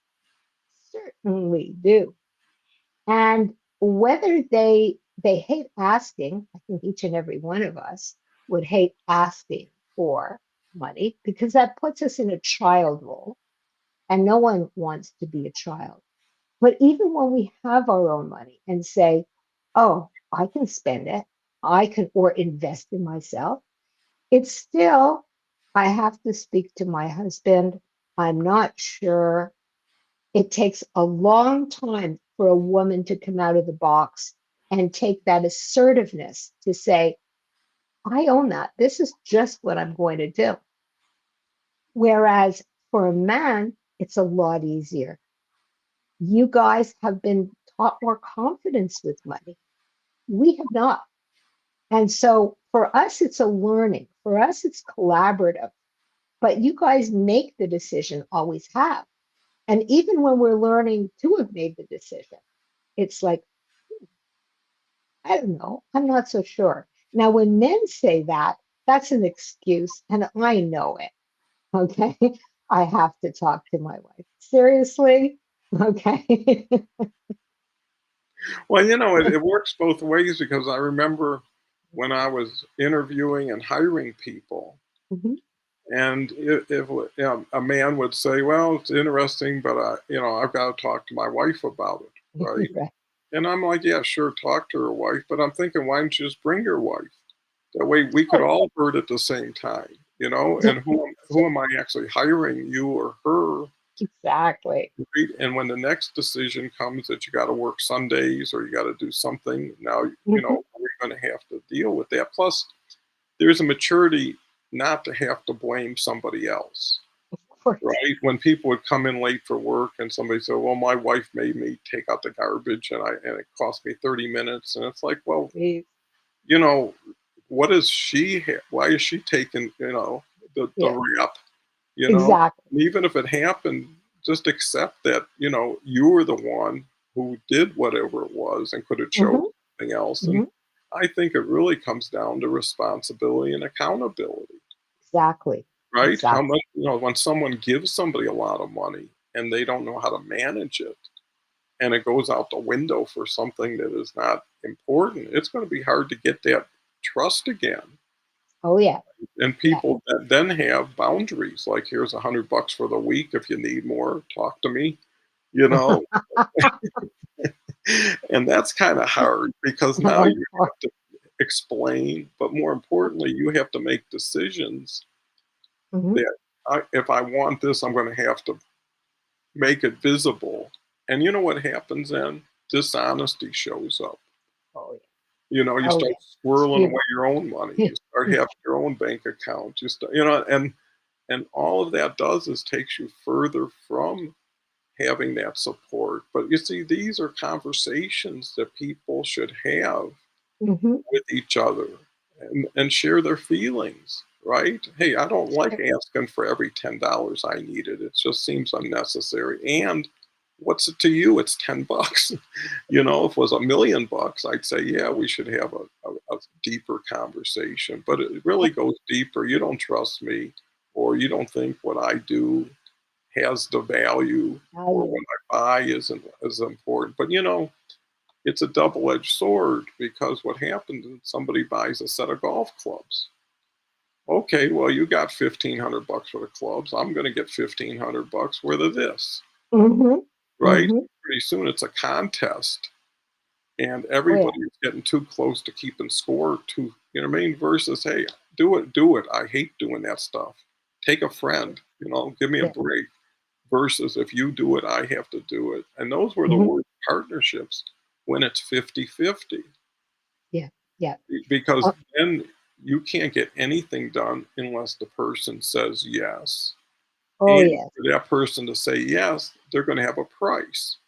certainly do. And whether they hate asking, I think each and every one of us would hate asking for money because that puts us in a child role, and no one wants to be a child. But even when we have our own money and say, oh, I can spend it, I can, or invest in myself, it's still, I have to speak to my husband. I'm not sure. It takes a long time for a woman to come out of the box and take that assertiveness to say, I own that. This is just what I'm going to do. Whereas for a man, it's a lot easier. You guys have been taught more confidence with money. We have not. And so for us, it's a learning. For us, it's collaborative. But you guys make the decision, always have. And even when we're learning to have made the decision, it's like, I don't know, I'm not so sure. Now, when men say that, that's an excuse, and I know it. Okay. I have to talk to my wife. Seriously? Okay. Well, you know, it works both ways because I remember when I was interviewing and hiring people, Mhm. and if a man would say, "Well, it's interesting, but you know, I've got to talk to my wife about it," right? Right. And I'm like, "Yeah, sure, talk to her wife," but I'm thinking, why don't you just bring your wife? That way, we could Right. all hurt at the same time, you know. And who am I actually hiring, you or her? Exactly. Right? And when the next decision comes that you got to work Sundays or you got to do something, now, you Mhm. know, we're going to have to deal with that. Plus, there's a maturity not to have to blame somebody else, Of course. right? When people would come in late for work and somebody said, "Well, my wife made me take out the garbage and it cost me 30 minutes," and it's like, well, Please. you know, what is why is she taking, you know, the Yeah, rap, you know? exactly. And even if it happened, just accept that, you know, you were the one who did whatever it was and could have chose Hmm. something else. And Hmm. I think it really comes down to responsibility and accountability, Exactly. right? How Exactly. much, you know, when someone gives somebody a lot of money and they don't know how to manage it and it goes out the window for something that is not important, it's going to be hard to get that trust again. Oh, yeah. And Yeah. people that then have boundaries, like here's $100 for the week. If you need more, talk to me, you know. And that's kind of hard because now Of you course. have to. explain, but more importantly, you have to make decisions Hmm. that if I want this, I'm going to have to make it visible. And you know what happens then? Dishonesty shows up. Oh yeah. You Oh start yeah. squirreling You away your own money. You start having your own bank account. And all of that does is takes you further from having that support. But you see, these are conversations that people should have hmm with each other and share their feelings, right? Hey, I don't like asking for every $10 I needed. It just seems unnecessary. And what's it to you? It's $10. If it was $1,000,000, I'd say, yeah, we should have a deeper conversation. But it really goes deeper. You don't trust me, or you don't think what I do has the value, or what value. I buy isn't as important. But it's a double-edged sword, because what happens is somebody buys a set of golf clubs. Okay, well, you got $1,500 for the clubs. I'm going to get $1,500 worth of this, Hmm. right? hmm Pretty soon it's a contest, and Oh yeah. everybody's getting too close to keeping score. What I mean? Versus, hey, do it, do it. I hate doing that stuff. Take a friend, give me a Yeah. break. Versus, if you do it, I have to do it. And those were the hmm worst partnerships, when it's 50-50. Yeah. Yeah. Because Uh, then you can't get anything done unless the person says yes. oh And yes. for that person to say yes, they're going to have a price,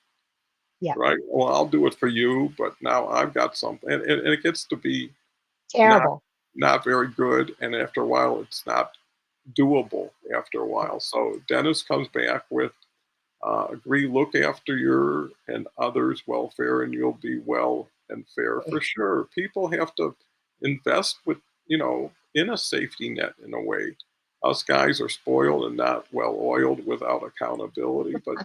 Yeah. right? Well, I'll do it for you, but now I've got something. And it gets to be not Terrible. not very good. And after a while, it's not doable after a while. So Dennis comes back with, agree, look after your and others' welfare, and you'll be well and fair, Yeah. for sure. People have to invest in a safety net in a way. Us guys are spoiled and not well oiled without accountability. But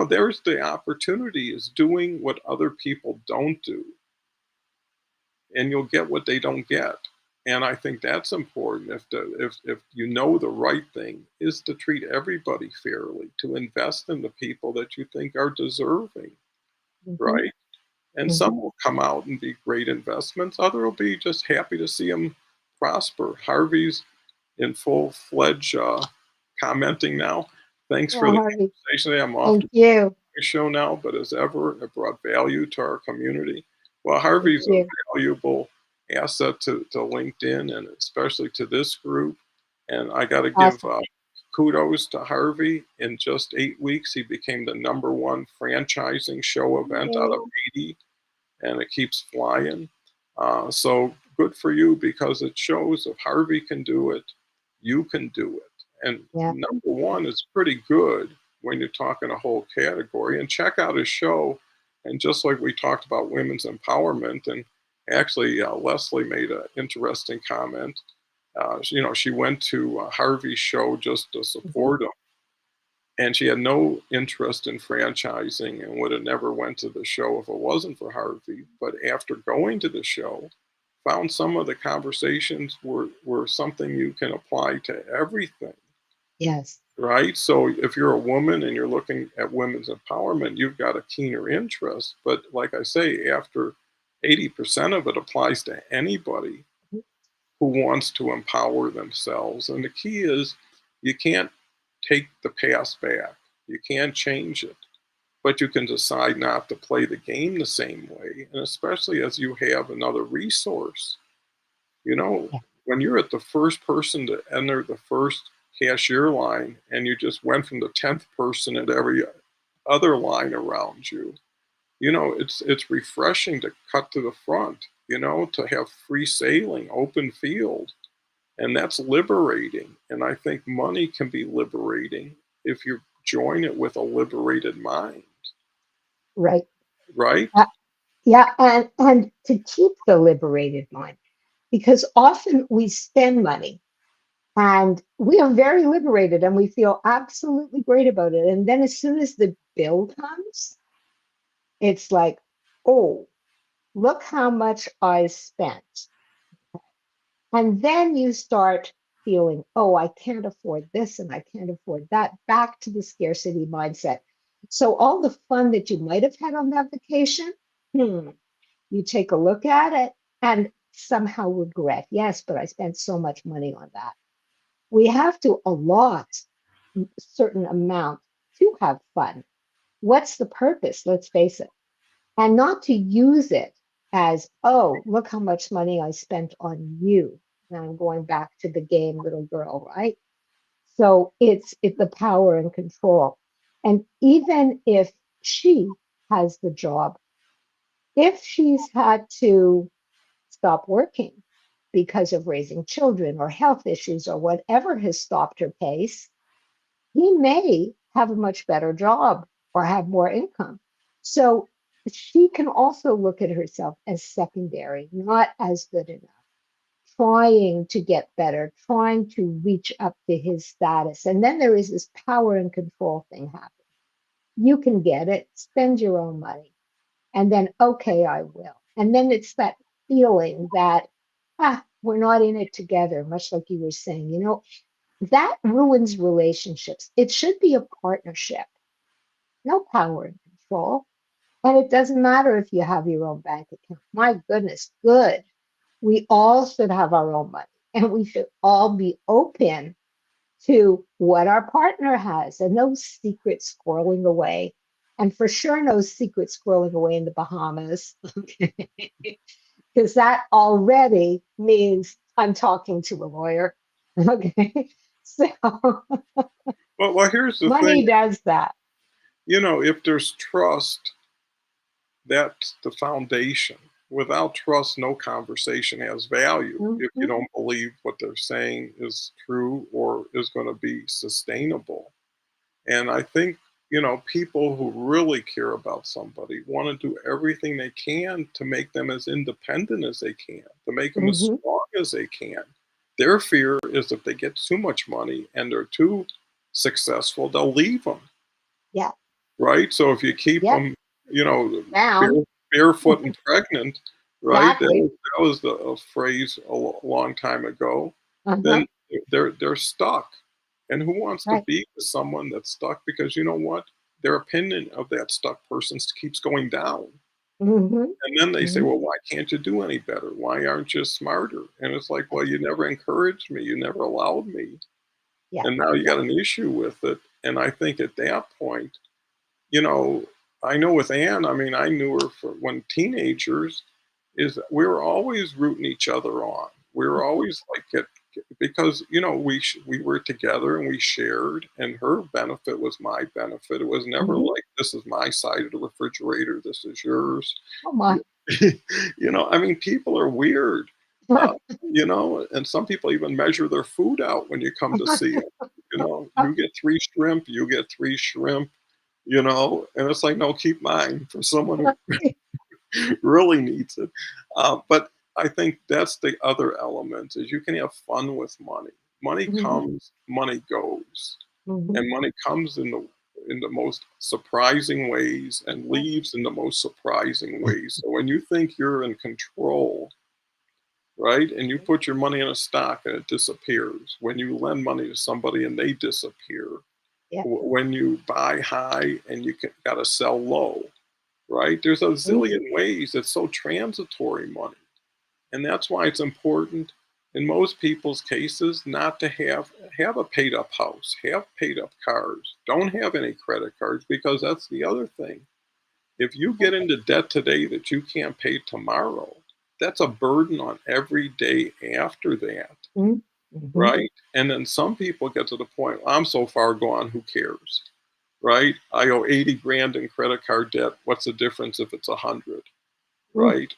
there's the opportunity, is doing what other people don't do, and you'll get what they don't get. And I think that's important. If you know the right thing is to treat everybody fairly, to invest in the people that you think are deserving, hmm right? And hmm some will come out and be great investments. Other will be just happy to see them prosper. Harvey's in full-fledged commenting now. Thanks for Oh, the Harvey, conversation today. I'm off thank to you. the show now, but as ever, it brought value to our community. Well, Thank Harvey's a you. valuable asset to LinkedIn, and especially to this group. And I got to give Awesome. kudos to Harvey. In just 8 weeks, he became the #1 franchising show event out of Yay. 80, and it keeps flying. So good for you, because it shows if Harvey can do it, you can do it. And Yeah. #1 is pretty good when you're talking a whole category. And check out his show. And just like we talked about women's empowerment, and actually Leslie made an interesting comment. She went to Harvey's show just to hmm support him, and she had no interest in franchising, and would have never went to the show if it wasn't for Harvey. But after going to the show, found some of the conversations were something you can apply to everything, Yes. right? So if you're a woman and you're looking at women's empowerment, you've got a keener interest. But like I say, after 80% of it applies to anybody Mhm. who wants to empower themselves. And the key is, you can't take the past back. You can't change it, but you can decide not to play the game the same way. And especially as you have another resource, you know, Yeah. when you're at the first person to enter the first cashier line, and you just went from the 10th person at every other line around you, it's refreshing to cut to the front, to have free sailing, open field. And that's liberating. And I think money can be liberating if you join it with a liberated mind, Right. right? Uh, yeah. And to keep the liberated mind, because often we spend money and we are very liberated and we feel absolutely great about it. And then as soon as the bill comes, it's like, oh, look how much I spent. And then you start feeling, oh, I can't afford this and I can't afford that, back to the scarcity mindset. So all the fun that you might have had on that vacation, you take a look at it. And somehow regret. Yes, but I spent so much money on that. We have to allot a certain amount to have fun. What's the purpose? Let's face it. And not to use it as, oh, look how much money I spent on you. And I'm going back to the game little girl, right? So it's the power and control. And even if she has the job, if she's had to stop working because of raising children or health issues or whatever has stopped her pace, he may have a much better job or have more income. So she can also look at herself as secondary, not as good enough, trying to get better, trying to reach up to his status. And then there is this power and control thing happening. You can get it, spend your own money, and then, okay, I will. And then it's that feeling that, we're not in it together, much like you were saying, that ruins relationships. It should be a partnership, no power and control. And it doesn't matter if you have your own bank account. My goodness, good. We all should have our own money and we should all be open to what our partner has and no secret squirreling away. And for sure, no secret squirreling away in the Bahamas, because that already means I'm talking to a lawyer. Okay. So Well, here's the thing. money does that. If there's trust, that's the foundation. Without trust, no conversation has value if you Mhm. don't believe what they're saying is true or is going to be sustainable. And I think, people who really care about somebody want to do everything they can to make them as independent as they can, to make them as Mhm. strong as they can. Their fear is if they get too much money and they're too successful, they'll leave them, Yeah. right? So if you keep Yep. them, you know, Down. barefoot and pregnant, right? That Exactly. was, that was a phrase a long time ago. Uh-huh. Then they're stuck. And who wants to Right. be with someone that's stuck? Because you know what? Their opinion of that stuck person keeps going down. Hmm. And then they say, Hmm. well, why can't you do any better? Why aren't you smarter? And it's like, well, you never encouraged me. You never allowed me. Yeah. And now you Yeah. got an issue with it. And I think at that point, you know, I know with Anne, I mean, I knew her for when teenagers, is we were always rooting each other on. We were Mhm. always like because we were together and we shared, and her benefit was my benefit. It was never Mhm. like this is my side of the refrigerator, this is yours. Oh my. I mean, people are weird. Uh, and some people even measure their food out when you come to see them. You get three shrimp, you get three shrimp, and it's like, no, keep mine for someone who really needs it. But I think that's the other element is you can have fun with money. Money Mhm. comes, money goes, Mhm. and money comes in the most surprising ways and leaves in the most surprising ways. So when you think you're in control, right, and you put your money in a stock and it disappears, when you lend money to somebody and they disappear, Yeah. when you buy high and you got to sell low, right? There's a Mhm. zillion ways. It's so transitory money. And that's why it's important in most people's cases not to have a paid up house, have paid up cars, don't have any credit cards because that's the other thing. If you get into debt today that you can't pay tomorrow, that's a burden on every day after that, Mhm. Mhm. right? And then some people get to the point, I'm so far gone, who cares? Right? I owe 80 grand in credit card debt. What's the difference if it's 100? Mhm. Right?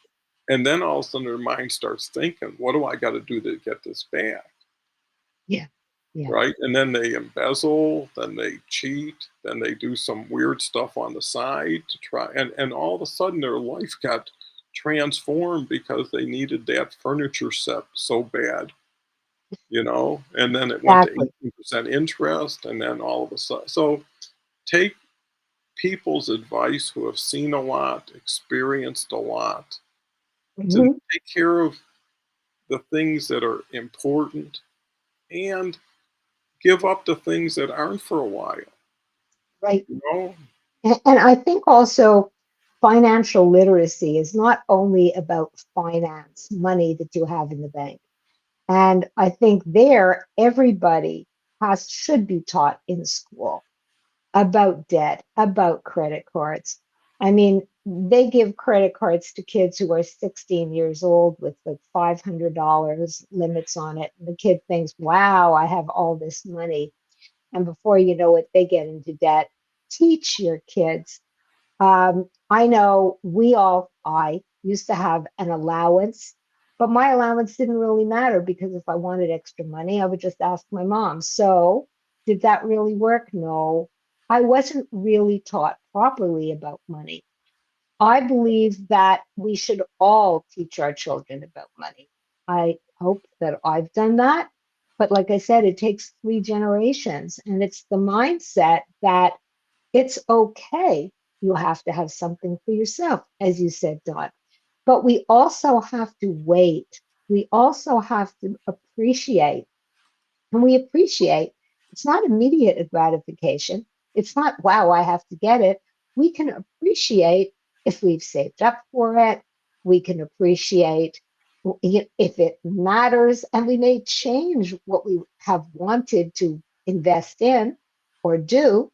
And then all of a sudden their mind starts thinking, what do I got to do to get this back? Yeah. Yeah. Right? And then they embezzle, then they cheat, then they do some weird stuff on the side to try. And all of a sudden their life got transformed because they needed that furniture set so bad, and then it went to Exactly. 18% interest. And then all of a sudden, so take people's advice who have seen a lot, experienced a lot, to Mhm. take care of the things that are important and give up the things that aren't for a while, Right. you know? And I think also financial literacy is not only about finance, money that you have in the bank. And I think there, everybody should be taught in school about debt, about credit cards. I mean, they give credit cards to kids who are 16 years old with like $500 limits on it. And the kid thinks, wow, I have all this money. And before you know it, they get into debt. Teach your kids. I know I used to have an allowance, but my allowance didn't really matter because if I wanted extra money, I would just ask my mom. So, did that really work? No. I wasn't really taught properly about money. I believe that we should all teach our children about money. I hope that I've done that. But like I said, it takes 3 generations, and it's the mindset that it's okay. You have to have something for yourself, as you said, Don. But we also have to wait. We also have to appreciate. And we appreciate it's not immediate gratification. It's not, wow, I have to get it. We can appreciate if we've saved up for it. We can appreciate if it matters. And we may change what we have wanted to invest in or do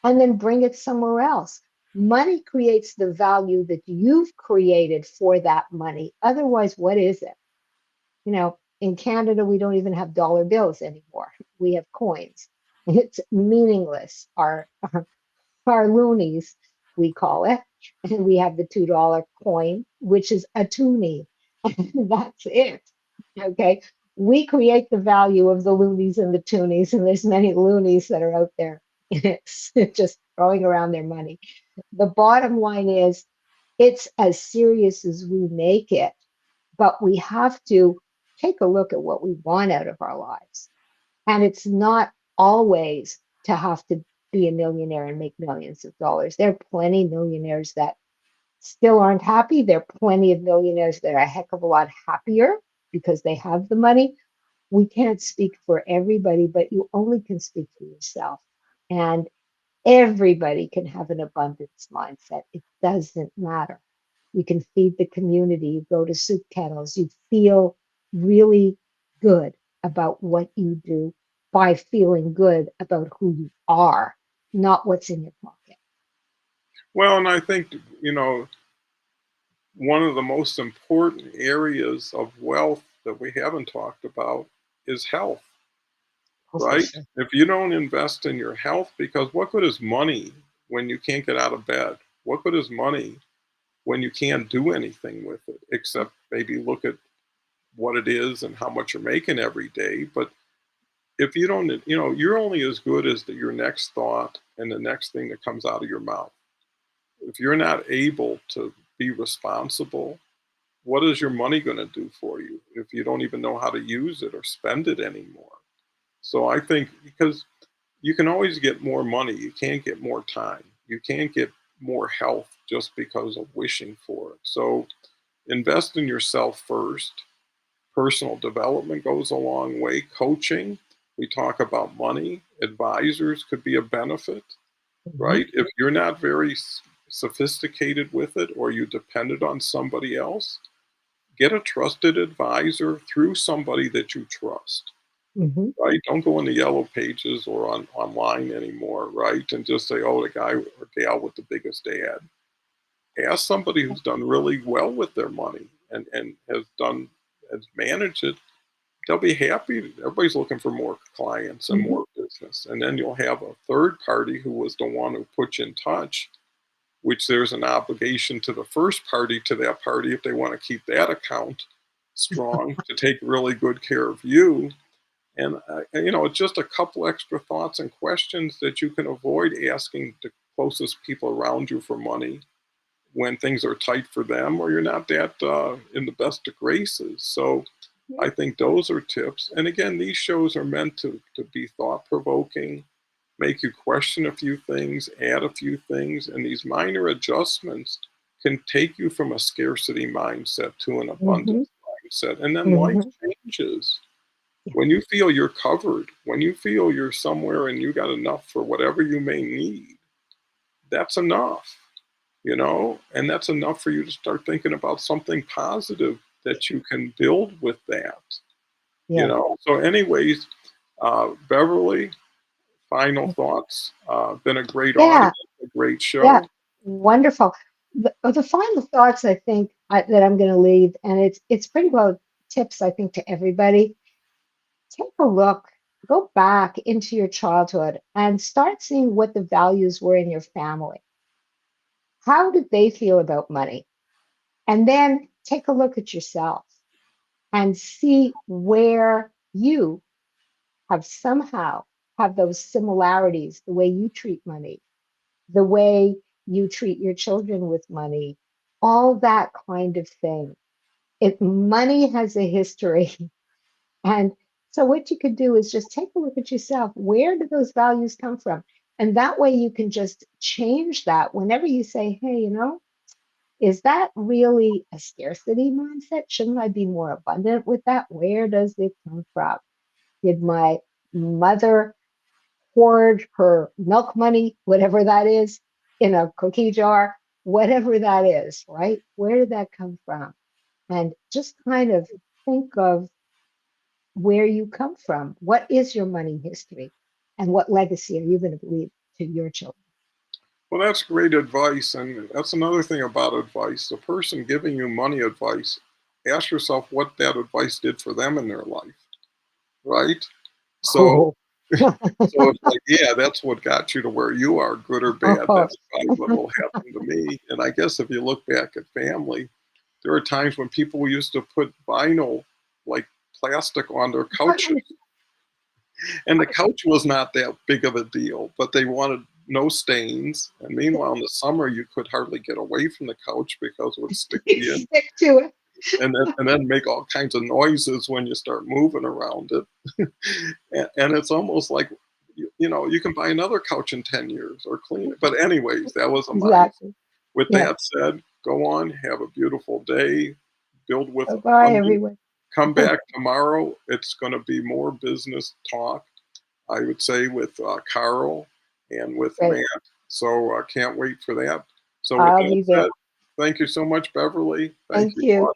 and then bring it somewhere else. Money creates the value that you've created for that money. Otherwise, what is it? In Canada, we don't even have dollar bills anymore. We have coins. It's meaningless. Our loonies, we call it. And we have the $2 coin, which is a toonie. That's it. Okay. We create the value of the loonies and the toonies, and there's many loonies that are out there just throwing around their money. The bottom line is it's as serious as we make it, but we have to take a look at what we want out of our lives. And it's not always to have to be a millionaire and make millions of dollars. There are plenty of millionaires that still aren't happy. There are plenty of millionaires that are a heck of a lot happier because they have the money. We can't speak for everybody, but you only can speak for yourself. And everybody can have an abundance mindset. It doesn't matter. You can feed the community, you go to soup kettles, you feel really good about what you do by feeling good about who you are, not what's in your pocket. Well, and I think, one of the most important areas of wealth that we haven't talked about is health, Oh, for right? sure. If you don't invest in your health, because what good is money when you can't get out of bed? What good is money when you can't do anything with it except maybe look at what it is and how much you're making every day? But if you don't, you're only as good as your next thought and the next thing that comes out of your mouth. If you're not able to be responsible, what is your money going to do for you if you don't even know how to use it or spend it anymore? So I think because you can always get more money, you can't get more time. You can't get more health just because of wishing for it. So invest in yourself first. Personal development goes a long way. Coaching, we talk about money. Advisors could be a benefit, Mhm. right? If you're not very sophisticated with it or you depended on somebody else, get a trusted advisor through somebody that you trust, Mhm. right? Don't go in the yellow pages or online anymore, right? And just say, oh, the guy or gal with the biggest ad. Ask somebody who's done really well with their money and has managed it. They'll be happy. Everybody's looking for more clients and Mhm. more business. And then you'll have a third party who was the one who put you in touch, which there's an obligation to the first party, to that party, if they want to keep that account strong, to take really good care of you. And, it's just a couple extra thoughts and questions that you can avoid asking the closest people around you for money when things are tight for them or you're not that in the best of graces. So I think those are tips. And again, these shows are meant to be thought provoking, make you question a few things, add a few things, and these minor adjustments can take you from a scarcity mindset to an Mhm. abundance mindset. And then life Mhm. changes. Yeah. When you feel you're covered, when you feel you're somewhere and you got enough for whatever you may need, that's enough. and that's enough for you to start thinking about something positive that you can build with that. Yeah. So anyways, Beverly, final thoughts. Been a great Yeah. audience, a great Yeah. show. Wonderful. The final thoughts I think that I'm going to leave, and it's pretty well tips I think to everybody. Take a look, go back into your childhood and start seeing what the values were in your family. How did they feel about money? And then take a look at yourself and see where you have somehow have those similarities, the way you treat money, the way you treat your children with money, all that kind of thing. Money has a history. And so what you could do is just take a look at yourself. Where do those values come from? And that way you can just change that whenever you say, hey, is that really a scarcity mindset? Shouldn't I be more abundant with that? Where does it come from? Did my mother hoard her milk money, whatever that is, in a cookie jar, whatever that is, right? Where did that come from? And just kind of think of where you come from. What is your money history? And what legacy are you going to leave to your children? Well, that's great advice. And that's another thing about advice. The person giving you money advice, ask yourself what that advice did for them in their life, right? So, Oh, so it's like, yeah, that's what got you to where you are, good or bad. oh, That's probably what will happen to me. And I guess if you look back at family, there are times when people used to put vinyl, like plastic, on their couches. And the couch was not that big of a deal, but they wanted no stains. And meanwhile, in the summer, you could hardly get away from the couch because it would stick to you, stick to it. and then make all kinds of noises when you start moving around it. And it's almost like, you can buy another couch in 10 years or clean it. But anyways, that was a mindset. Exactly. With Yeah. that said, go on, have a beautiful day, build with Bye-bye, abundance. everyone. Come back tomorrow. It's going to be more business talk, I would say, with Carl and with Great. Matt. So I can't wait for that. So with I'll that be said, there. thank you so much, Beverly. Thank Thank you, you. audience.